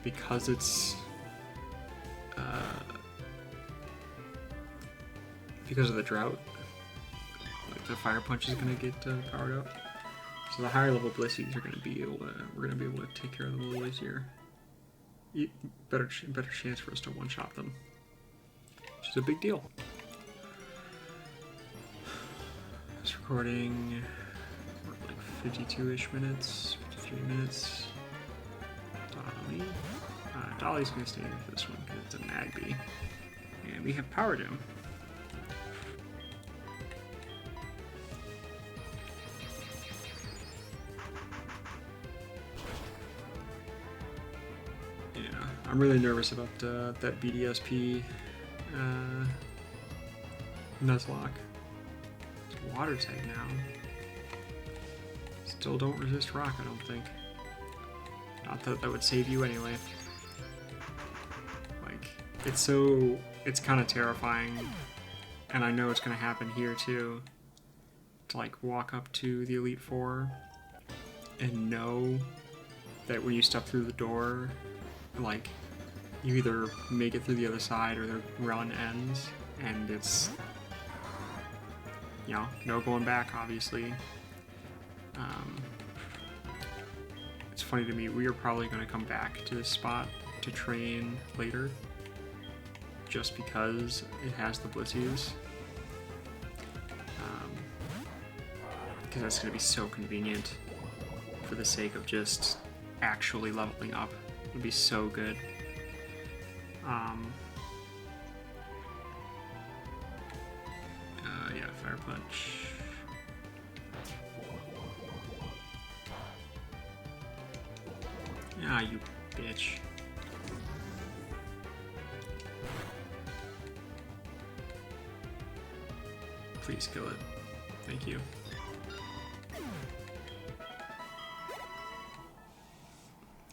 because it's because of the drought. Like the fire punch is gonna get powered up, so the higher level Blissies are gonna be able to. We're gonna be able to take care of them a little easier. Better chance for us to one shot them, which is a big deal. This recording. 52-ish minutes, 53 minutes. Dolly. Dolly's gonna stay in for this one because it's a Magby. And we have powered him. Yeah, I'm really nervous about that BDSP Nuzlocke. It's water type now. Still don't resist rock, I don't think. Not that that would save you anyway. Like, it's kind of terrifying, and I know it's gonna happen here too, to like walk up to the Elite Four and know that when you step through the door, like, you either make it through the other side or the run ends, and it's, you know, no going back, obviously. It's funny to me, we are probably going to come back to this spot to train later, just because it has the Blissies. Because that's going to be so convenient for the sake of just actually leveling up. It would be so good. Yeah, Fire Punch. Ah, you bitch. Please kill it. Thank you.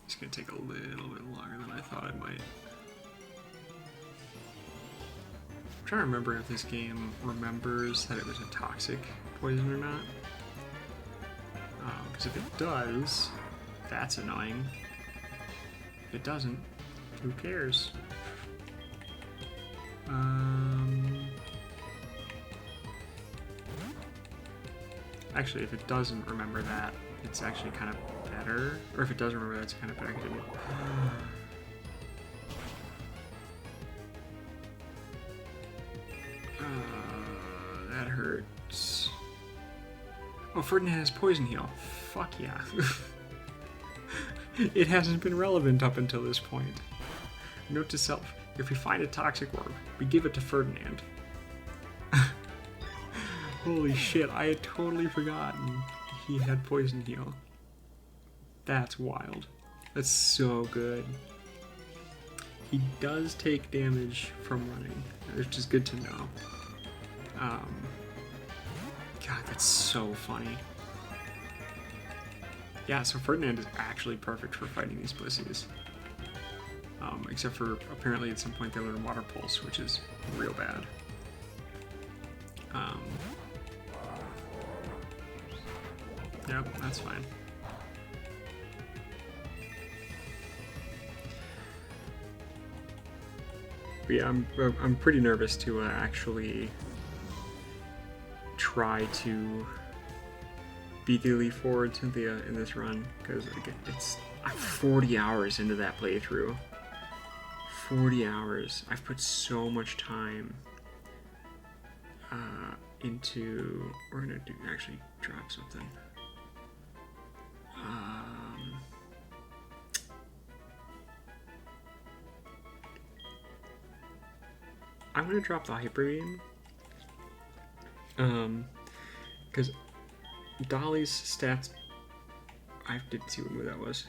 It's gonna take a little bit longer than I thought it might. I'm trying to remember if this game remembers that it was a toxic poison or not. Because if it does, that's annoying. If it doesn't, who cares? Actually, if it doesn't remember that, it's actually kind of better. Or if it does remember that, it's kind of better. Oh, Ferdinand has Poison Heal. Fuck yeah. It hasn't been relevant up until this point. Note to self, if we find a toxic orb, we give it to Ferdinand. Holy shit, I had totally forgotten he had Poison Heal. That's wild. That's so good. He does take damage from running, which is good to know. God, that's so funny. Yeah, so Ferdinand is actually perfect for fighting these Blissies. Except for apparently at some point they learn Water Pulse, which is real bad. Yep, that's fine. But yeah, I'm pretty nervous to actually try to beat the Elite Four and Cynthia in this run, because I'm 40 hours into that playthrough. 40 hours. I've put so much time into. We're gonna actually drop something. I'm gonna drop the Hyper Beam. Because Dolly's stats. I didn't see what move that was.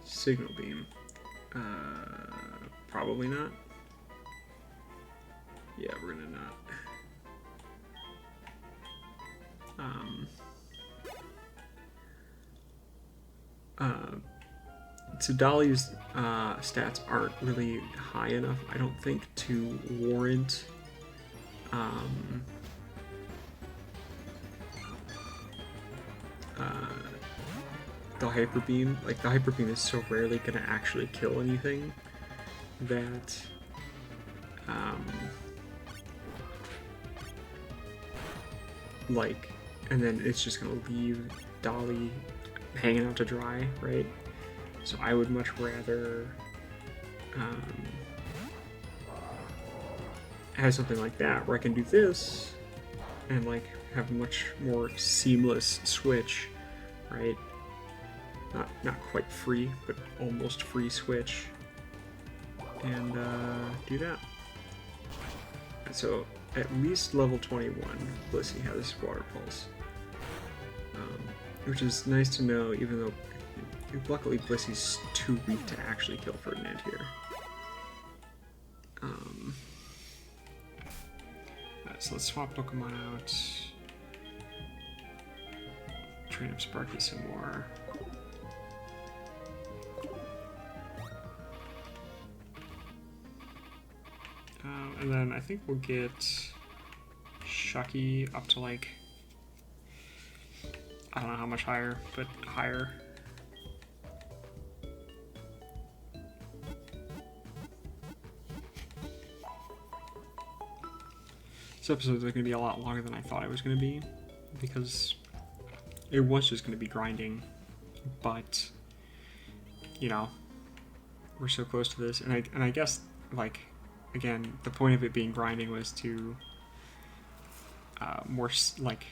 Signal Beam. Probably not. Yeah, we're gonna not. So Dolly's stats aren't really high enough, I don't think, to warrant the Hyper Beam. Like, the Hyper Beam is so rarely gonna actually kill anything that like, and then it's just gonna leave Dolly hanging out to dry, right? So I would much rather have something like that where I can do this and like have a much more seamless switch, right? Not quite free, but almost free switch, and do that. So at least level 21, Blissey has Water Pulse, which is nice to know, even though luckily Blissey's too weak to actually kill Ferdinand here. Alright, so let's swap Pokemon out. Train up Sparky some more. And then I think we'll get Shucky up to like, I don't know how much higher, but higher. This episode is going to be a lot longer than I thought it was going to be, because it was just going to be grinding, but, you know, we're so close to this, and I guess, like, again, the point of it being grinding was to more, like,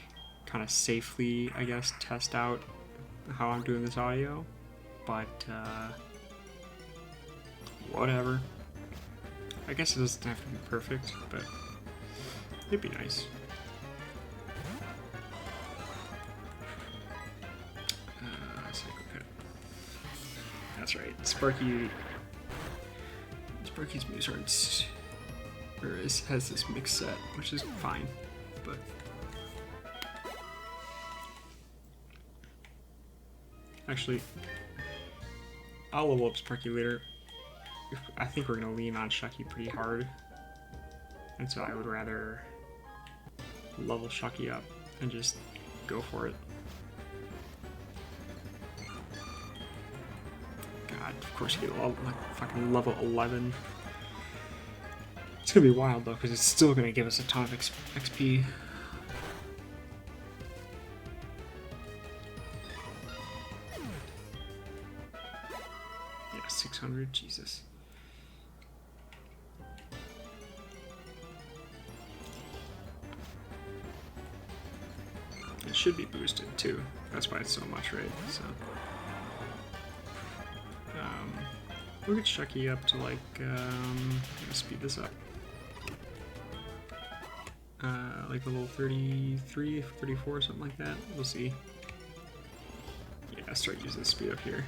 kind of safely, I guess, test out how I'm doing this audio, but whatever. I guess it doesn't have to be perfect, but it'd be nice. That's right. Sparky's moves aren't, or has this mix set, which is fine, but actually, I'll level up Sparky later. I think we're gonna lean on Shucky pretty hard, and so I would rather level Shucky up and just go for it. God, of course you get like fucking level 11. It's gonna be wild though, because it's still gonna give us a ton of XP. Yeah, 600, Jesus. it should be boosted too. That's why it's so much, right? So we'll get Chucky up to like I'm gonna speed this up. Like level 33, 34, something like that. We'll see. Yeah, start using the speed up here.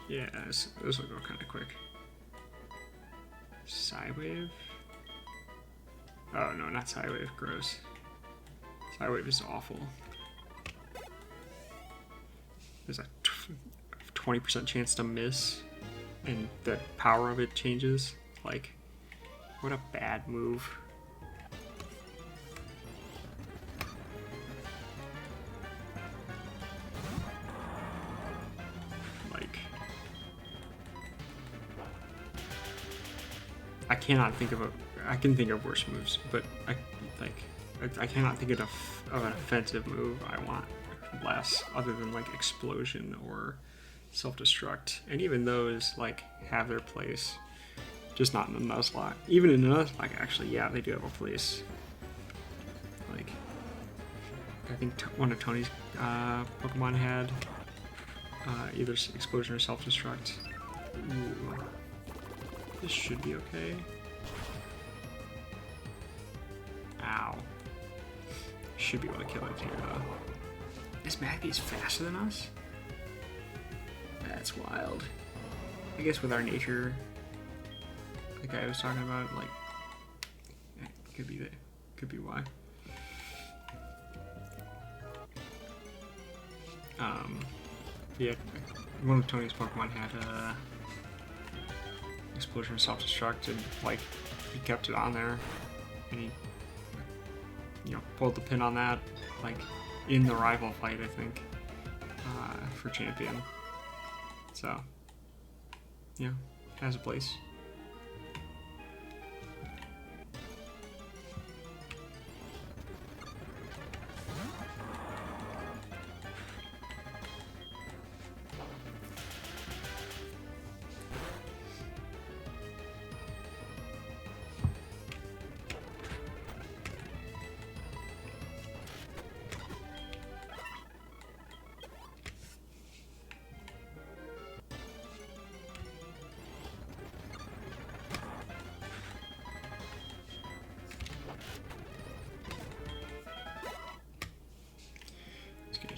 Yeah, this will go kind of quick. Psywave? Oh no, not Psywave. Gross. Psywave is awful. There's a 20% chance to miss, and the power of it changes. Like, what a bad move. Like, I cannot think of I can think of worse moves, but I cannot think of an offensive move I want less, other than like Explosion or Self-Destruct, and even those like have their place, just not in the Nuzlocke. Even in the Nuzlocke, actually, yeah, they do have a place. Like, I think one of Tony's Pokemon had either Explosion or Self-Destruct. Ooh. This should be okay. Ow. Should be able to kill it here, though. This Magpie's faster than us? That's wild. I guess with our nature, the guy I was talking about, like, could be why. Yeah, one of Tony's Pokemon had Explosion Self-Destruct, and like he kept it on there, and he, you know, pulled the pin on that, like in the rival fight, I think, for champion. So, yeah, has a place.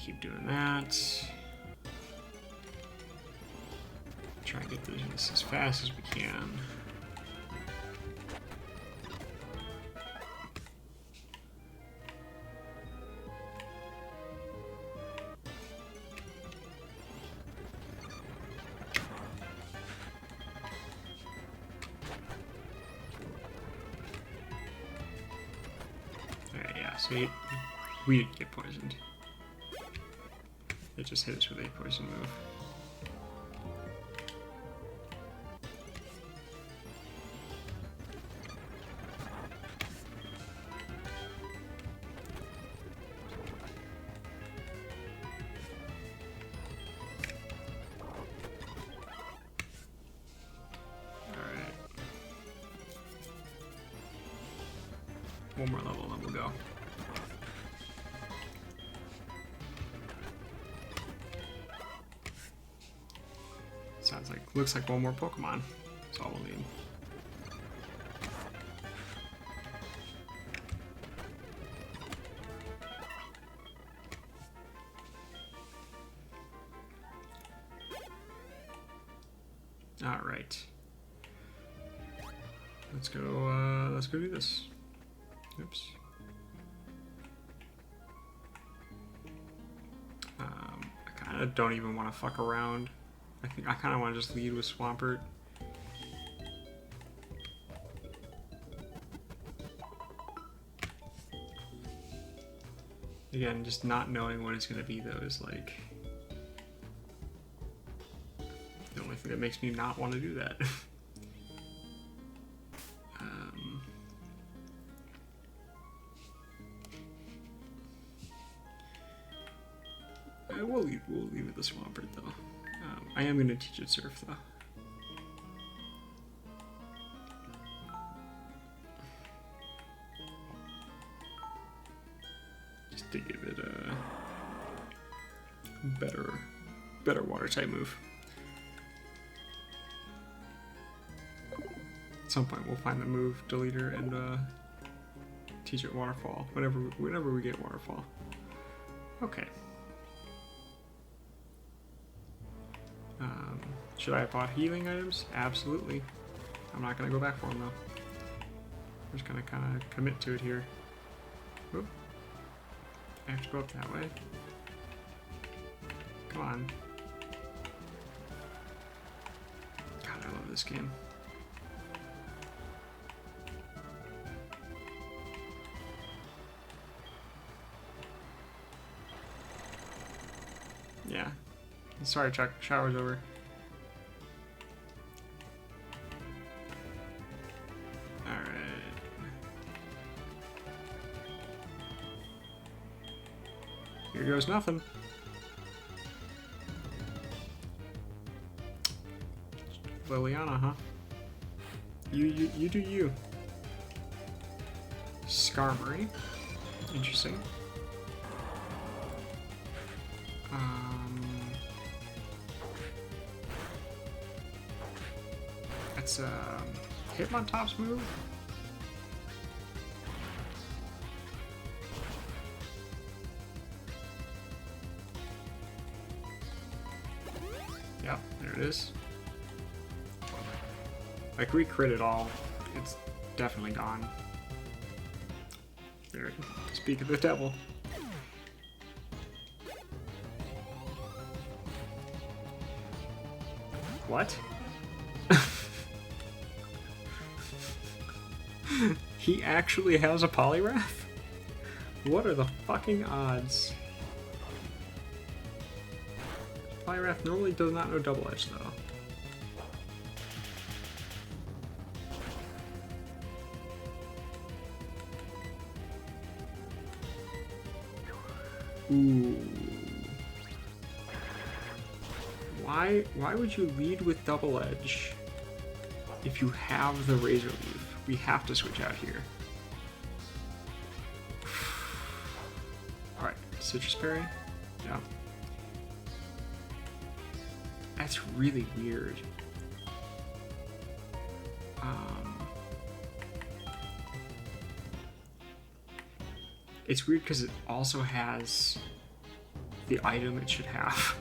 Keep doing that. Try and get through this as fast as we can. Alright, yeah, so we didn't get poisoned. It just hit us with a poison move. Alright. One more level and then we'll go. Sounds like, looks like one more Pokemon. That's all we'll need. All right. Let's go do this. Oops. I kind of don't even want to fuck around. I think I kind of want to just lead with Swampert. Again, just not knowing what it's going to be, though, is like the only thing that makes me not want to do that. We'll leave it with Swampert, though. I am going to teach it Surf, though. to give it a better water type move. At some point we'll find the move deleter and teach it waterfall whenever we get waterfall. Okay. Should I have bought healing items? Absolutely. I'm not gonna go back for them though. I'm just gonna kind of commit to it here. Oop. I have to go up that way. Come on. God, I love this game. Yeah. Sorry, Chuck. Shower's over. Alright. Here goes nothing. Liliana, huh? You do you. Skarmory. Interesting. That's Hitmontop's move. Yep, there it is. Like, we crit it all. It's definitely gone. There, speak of the devil. What? He actually has a Poliwrath? What are the fucking odds? Poliwrath normally does not know Double Edge, though. Ooh. Why would you lead with Double Edge if you have the Razor Leaf? We have to switch out here. Alright, Citrus Berry? Yeah. That's really weird. It's weird because it also has the item it should have.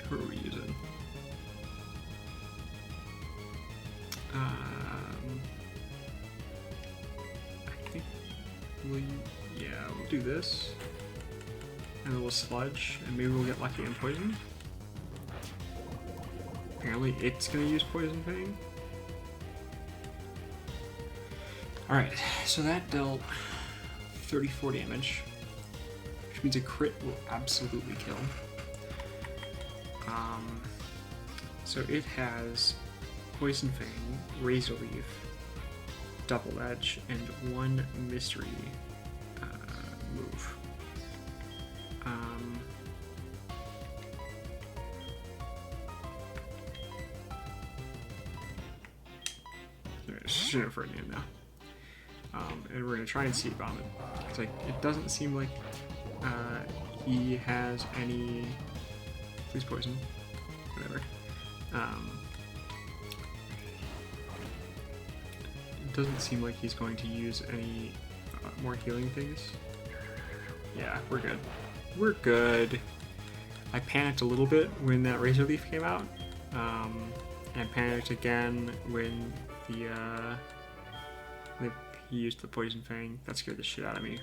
Who are we using? I think we'll do this. And then we'll Sludge, and maybe we'll get lucky and Poison. Apparently it's gonna use Poison Fang. Alright, so that dealt 34 damage, which means a crit will absolutely kill. So it has Poison Fang, Razor Leaf, Double Edge, and one mystery move. Shoot it for a name now. And we're gonna try and Seed Bomb it. It's like, it doesn't seem like he has any. Please poison. Whatever. It doesn't seem like he's going to use any more healing things. Yeah, we're good. We're good. I panicked a little bit when that Razor Leaf came out, and panicked again when he used the Poison Fang. That scared the shit out of me.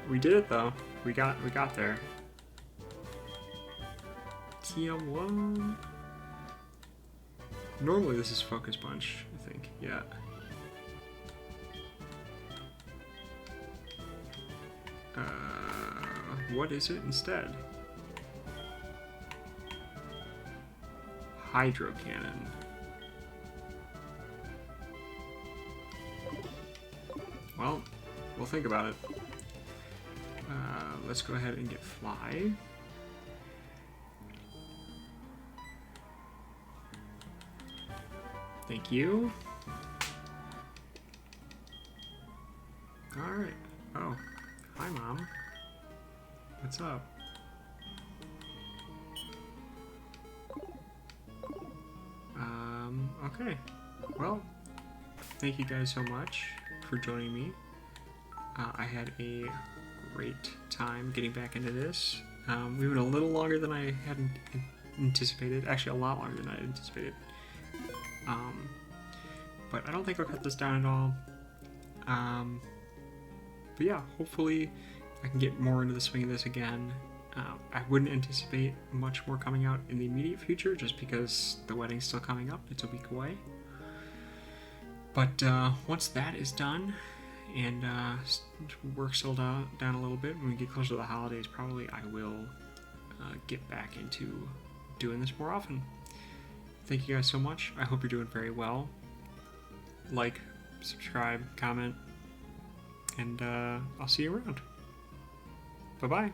We did it though. We got there. TM1. Normally this is Focus Punch, I think. Yeah. What is it instead? Hydro Cannon. Well, we'll think about it. Let's go ahead and get Fly. Thank you. What's up? Okay. Well, thank you guys so much for joining me. I had a great time getting back into this. We went a little longer than I had anticipated. Actually, a lot longer than I anticipated. But I don't think I'll cut this down at all. But yeah, hopefully I can get more into the swing of this again. I wouldn't anticipate much more coming out in the immediate future just because the wedding's still coming up. It's a week away. But once that is done and work settled down a little bit, when we get closer to the holidays, probably I will get back into doing this more often. Thank you guys so much. I hope you're doing very well. Like, subscribe, comment, and I'll see you around. Bye-bye.